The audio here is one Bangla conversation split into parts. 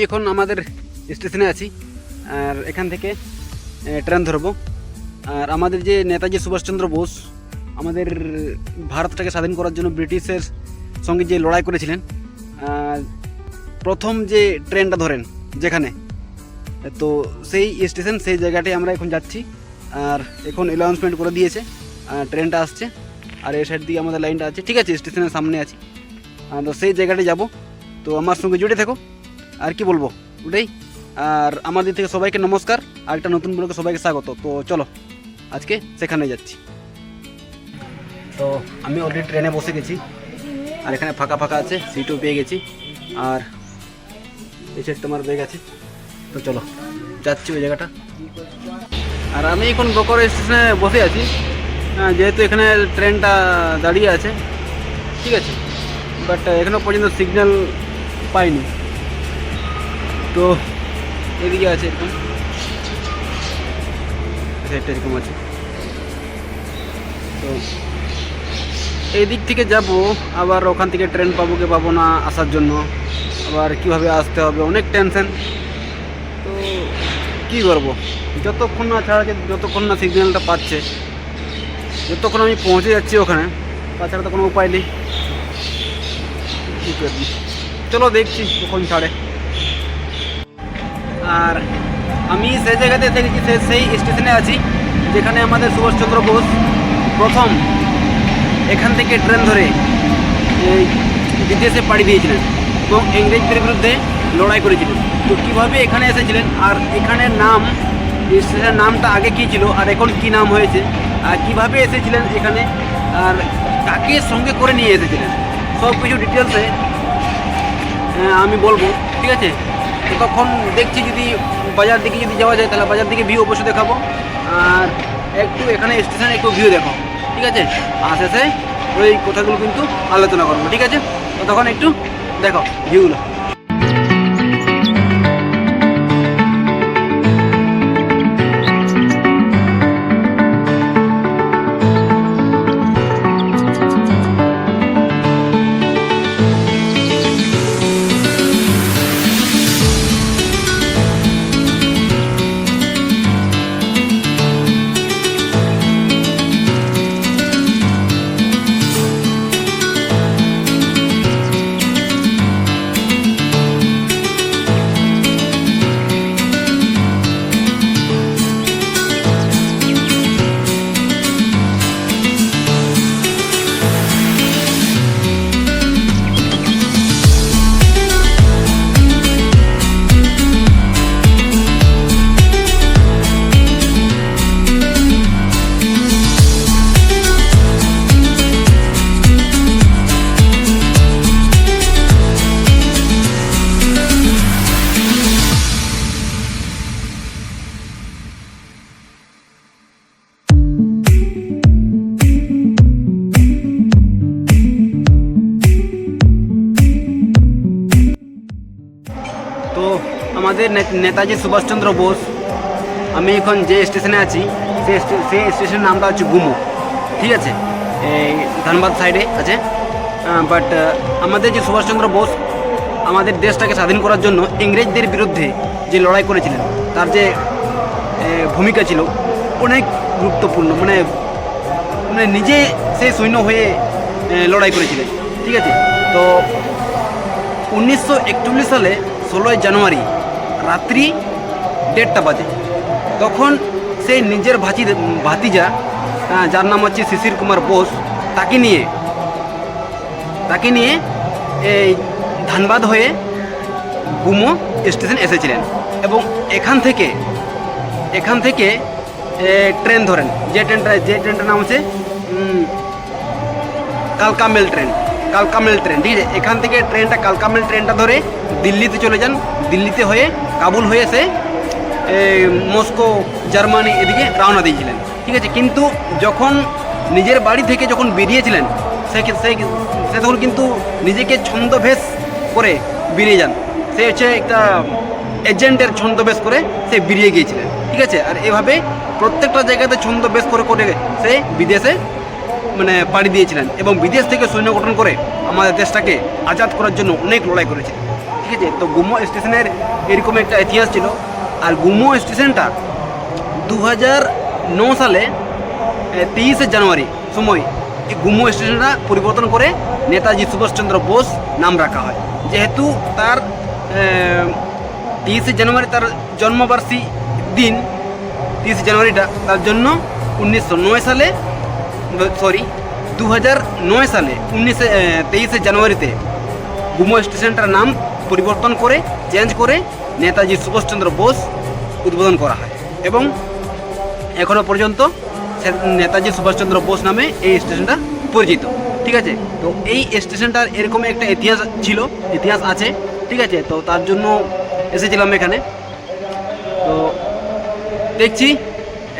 এখন আমাদের স্টেশনে আছি, আর এখান থেকে ট্রেন ধরবো। আর আমাদের যে নেতাজি সুভাষচন্দ্র বোস আমাদের ভারতটাকে স্বাধীন করার জন্য ব্রিটিশের সঙ্গে যে লড়াই করেছিলেন, প্রথম যে ট্রেনটা ধরেন যেখানে, তো সেই স্টেশন, সেই জায়গাটায় আমরা এখন যাচ্ছি। আর এখন অ্যানাউন্সমেন্ট করে দিয়েছে, ট্রেনটা আসছে। আর এই সাইড দিয়ে আমাদের লাইনটা আছে, ঠিক আছে, স্টেশনের সামনে আছি। তো সেই জায়গাটায় যাব, তো আমার সঙ্গে জুড়ে থাকো। আর কি বলবো, ওটাই। আর আমার দিক থেকে সবাইকে নমস্কার, আর একটা নতুন ব্লগে সবাইকে স্বাগত। তো চলো আজকে সেখানে যাচ্ছি। তো আমি অলরেডি ট্রেনে বসে গেছি, আর এখানে ফাঁকা ফাঁকা আছে, সিটও পেয়ে গেছি। আর এই সাইড তোমার ব্যাগ আছে। তো চলো যাচ্ছি ওই জায়গাটা। আর আমি এখন বকর স্টেশনে বসে আছি, যেহেতু এখানে ট্রেনটা দাঁড়িয়ে আছে, ঠিক আছে, বাট এখনও পর্যন্ত সিগন্যাল পাইনি। তো এদিকে আছে, এরকম সাইডটা এরকম আছে। তো এই দিক থেকে যাব, আবার ওখান থেকে ট্রেন পাবো কি পাবো না আসার জন্য, আবার কীভাবে আসতে হবে, অনেক টেনশন। তো কী করবো, যতক্ষণ না ছাড়া, যতক্ষণ না সিগন্যালটা পাচ্ছে, যতক্ষণ আমি পৌঁছে যাচ্ছি ওখানে, তাছাড়া তো কোনো উপায় নেই। কী করবি, চলো দেখছি কখন ছাড়ে। আর আমি সেই জায়গাতে দেখেছি, সেই স্টেশনে আছি যেখানে আমাদের সুভাষচন্দ্র বোস প্রথম এখান থেকে ট্রেন ধরে বিদেশে পাড়ি দিয়েছিলেন এবং ইংরেজদের বিরুদ্ধে লড়াই করেছিলেন। তো কীভাবে এখানে এসেছিলেন, আর এখানের নাম, স্টেশনের নামটা আগে কী ছিল আর এখন কী নাম হয়েছে, আর কীভাবে এসেছিলেন এখানে, আর কাকে সঙ্গে করে নিয়ে এসেছিলেন, সব কিছু ডিটেলসে আমি বলবো, ঠিক আছে। তো তখন দেখছি যদি বাজার দিকে যদি যাওয়া যায়, তাহলে বাজার দিকে ভিউ অবশ্যই দেখাবো। আর একটু এখানে স্টেশনে একটু ভিউ দেখো, ঠিক আছে। আর শেষে ওই কথাগুলো কিন্তু আলোচনা করবো, ঠিক আছে। তো তখন একটু দেখো ভিউগুলো। তো আমাদের নেতাজি সুভাষচন্দ্র বোস, আমি এখন যে স্টেশনে আছি সেই স্টেশনের নামটা হচ্ছে গুমো, ঠিক আছে, এই ধানবাদ সাইডে আছে। বাট আমাদের যে সুভাষচন্দ্র বোস আমাদের দেশটাকে স্বাধীন করার জন্য ইংরেজদের বিরুদ্ধে যে লড়াই করেছিলেন, তার যে ভূমিকা ছিল অনেক গুরুত্বপূর্ণ। মানে নিজে সেই সৈন্য হয়ে লড়াই করেছিলেন, ঠিক আছে। তো 1941 সালে 16 জানুয়ারি রাত্রি 1:30 বাজে, তখন সেই নিজের ভাতিজা, যার নাম হচ্ছে শিশির কুমার বোস, তাকে নিয়ে এই ধানবাদ হয়ে গুমো স্টেশন এসেছিলেন এবং এখান থেকে ট্রেন ধরেন, যে ট্রেনটার নাম হচ্ছে কালকামেল ট্রেন, ঠিক আছে। এখান থেকে কালকামেল ট্রেনটা ধরে দিল্লিতে চলে যান, দিল্লিতে হয়ে কাবুল হয়ে সে মস্কো, জার্মানি এদিকে রওনা দিয়েছিলেন, ঠিক আছে। কিন্তু যখন নিজের বাড়ি থেকে যখন বেরিয়েছিলেন, সে তখন কিন্তু নিজেকে ছন্দবেশ করে বেরিয়ে যান। সে হচ্ছে একটা এজেন্টের ছন্দবেশ করে সে বেরিয়ে গিয়েছিলেন, ঠিক আছে। আর এভাবে প্রত্যেকটা জায়গাতে ছন্দবেশ করে সে বিদেশে পাড়ি দিয়েছিলেন এবং বিদেশ থেকে সৈন্য গঠন করে আমাদের দেশটাকে আজাদ করার জন্য অনেক লড়াই করেছে। ঠিক আছে। তো গুমো স্টেশনের এরকম একটা ইতিহাস ছিল। আর গুমো স্টেশনটা 2009 সালে 23শে জানুয়ারি সময় এই গুমো স্টেশনটা পরিবর্তন করে নেতাজি সুভাষচন্দ্র বোস নাম রাখা হয়, যেহেতু তার 23শে জানুয়ারি তার জন্মবার্ষিকী দিন। 30 জানুয়ারিটা তার জন্য 1909 সালে 2009 সালে 23শে জানুয়ারিতে গুমো স্টেশনটার নাম পরিবর্তন করে চেঞ্জ করে নেতাজি সুভাষচন্দ্র বোস উদ্বোধন করা হয়, এবং এখনও পর্যন্ত নেতাজি সুভাষচন্দ্র বোস নামে এই স্টেশনটা পরিচিত। ঠিক আছে। তো এই স্টেশনটার এরকম একটা ইতিহাস আছে। ঠিক আছে। তো তার জন্য এসেছিলাম এখানে। তো দেখছি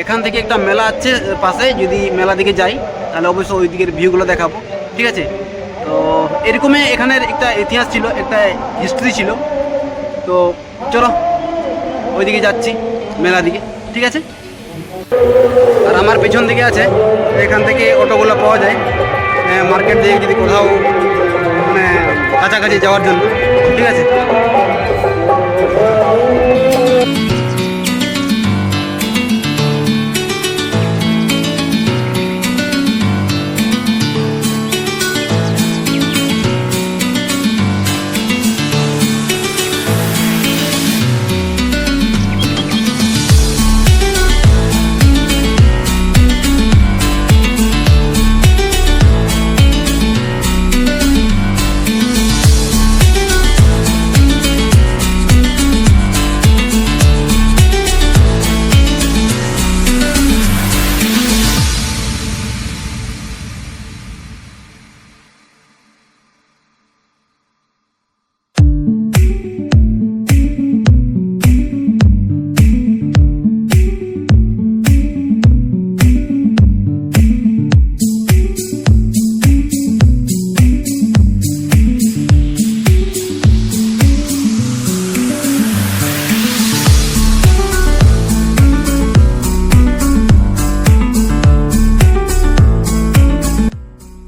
এখান থেকে একটা মেলা আছে পাশে, যদি মেলা দিকে যাই তাহলে অবশ্যই ওই দিকের ভিউগুলো দেখাবো। ঠিক আছে। তো এরকমই এখানের একটা ইতিহাস ছিল, একটা হিস্ট্রি ছিল। তো চলো ওইদিকে যাচ্ছি, মেলা দিকে। ঠিক আছে। আর আমার পেছন দিকে আছে, এখান থেকে অটোগুলো পাওয়া যায় মার্কেট দিয়ে যদি কোথাও মানে কাছাকাছি যাওয়ার জন্য। ঠিক আছে।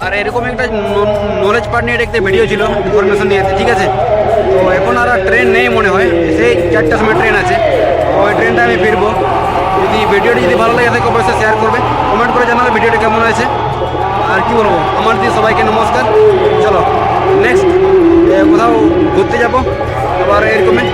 আর এরকম একটা নলেজ পার্ট নিয়ে একটা ভিডিও ছিল, ইনফরমেশন নিয়ে। ঠিক আছে। তো এখন আর ট্রেন নেই মনে হয়, সেই 4টার সময় ট্রেন আছে, ওই ট্রেনটা আমি ফিরবো। যদি ভিডিওটি যদি ভালো লাগে থাকে অবশ্যই শেয়ার করবে, কমেন্ট করে জানাবে ভিডিওটি কেমন হয়েছে। আর কি বলবো, আমার দিয়ে সবাইকে নমস্কার। চলো নেক্সট কোথাও ঘুরতে যাবো আবার এরকমই।